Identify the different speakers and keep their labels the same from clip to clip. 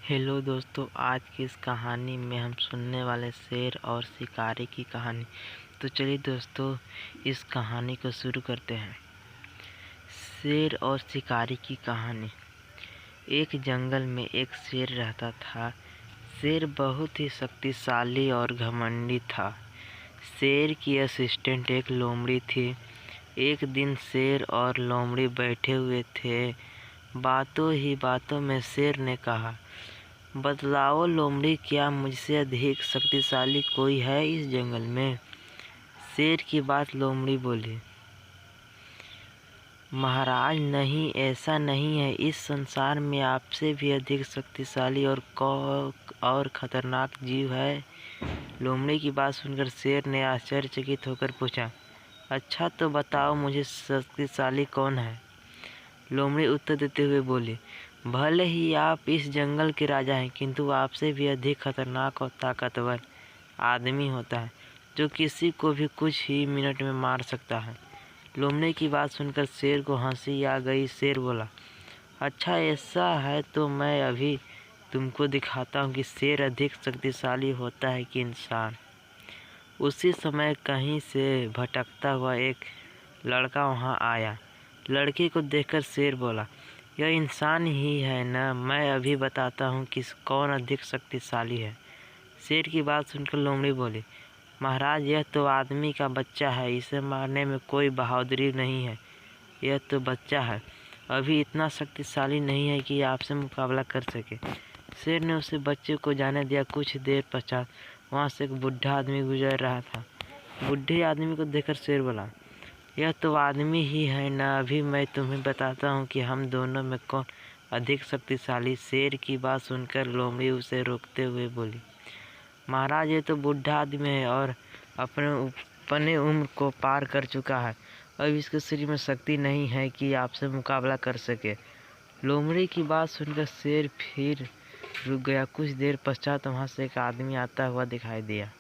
Speaker 1: Hello दोस्तों, आज की इस कहानी में हम सुनने वाले शेर और शिकारी की कहानी। तो चलिए दोस्तों, इस कहानी को शुरू करते हैं। शेर और शिकारी की कहानी। एक जंगल में एक शेर रहता था। शेर बहुत ही शक्तिशाली और घमंडी था। शेर की असिस्टेंट एक लोमड़ी थी। एक दिन शेर और लोमड़ी बैठे हुए थे। बातों ही बातों में शेर ने कहा, बतलाओ लोमड़ी, क्या मुझसे अधिक शक्तिशाली कोई है इस जंगल में? शेर की बात लोमड़ी बोली, महाराज नहीं, ऐसा नहीं है। इस संसार में आपसे भी अधिक शक्तिशाली और खतरनाक जीव है। लोमड़ी की बात सुनकर शेर ने आश्चर्यचकित होकर पूछा, अच्छा तो बताओ मुझे शक्तिशाली कौन है? लोमड़ी उत्तर देते हुए बोली, भले ही आप इस जंगल के राजा हैं, किंतु आपसे भी अधिक खतरनाक और ताकतवर आदमी होता है, जो किसी को भी कुछ ही मिनट में मार सकता है। लोमड़ी की बात सुनकर शेर को हंसी आ गई। शेर बोला, अच्छा ऐसा है तो मैं अभी तुमको दिखाता हूँ कि शेर अधिक शक्तिशाली होता है कि इंसान। उसी समय कहीं से भटकता हुआ एक लड़का वहाँ आया। लड़के को देखकर शेर बोला, यह इंसान ही है ना? मैं अभी बताता हूँ कि कौन अधिक शक्तिशाली है। शेर की बात सुनकर लोमड़ी बोली, महाराज यह तो आदमी का बच्चा है, इसे मारने में कोई बहादुरी नहीं है। यह तो बच्चा है, अभी इतना शक्तिशाली नहीं है कि आपसे मुकाबला कर सके। शेर ने उसे बच्चे को जाने दिया। कुछ देर पश्चात वहाँ से एक बूढ़ा आदमी गुजर रहा था। बूढ़े आदमी को देखकर शेर बोला, यह तो आदमी ही है ना? अभी मैं तुम्हें बताता हूँ कि हम दोनों में कौन अधिक शक्तिशाली। शेर की बात सुनकर लोमड़ी उसे रोकते हुए बोली, महाराज ये तो बूढ़ा आदमी है और अपने उम्र को पार कर चुका है। अब इसके शरीर में शक्ति नहीं है कि आपसे मुकाबला कर सके। लोमड़ी की बात सुनकर शेर फिर रुक गया। कुछ देर पश्चात वहाँ से एक आदमी आता हुआ दिखाई दिया।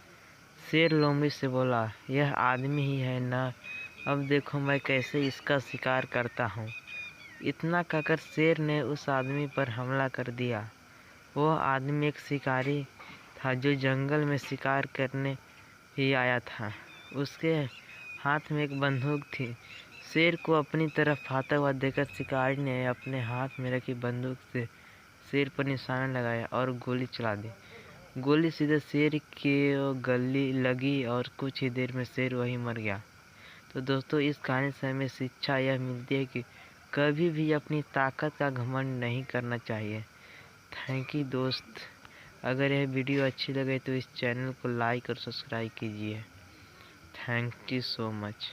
Speaker 1: शेर लोमड़ी से बोला, यह आदमी ही है ना? अब देखो मैं कैसे इसका शिकार करता हूँ। इतना कहकर शेर ने उस आदमी पर हमला कर दिया। वह आदमी एक शिकारी था जो जंगल में शिकार करने ही आया था। उसके हाथ में एक बंदूक थी। शेर को अपनी तरफ आता हुआ देखकर शिकारी ने अपने हाथ में रखी बंदूक से शेर पर निशाना लगाया और गोली चला दी। गोली सीधे शेर की गली लगी और कुछ ही देर में शेर वहीं मर गया। तो दोस्तों, इस कहानी से हमें शिक्षा यह मिलती है कि कभी भी अपनी ताकत का घमंड नहीं करना चाहिए। थैंक यू दोस्त। अगर यह वीडियो अच्छी लगे तो इस चैनल को लाइक और सब्सक्राइब कीजिए। Thank you so much.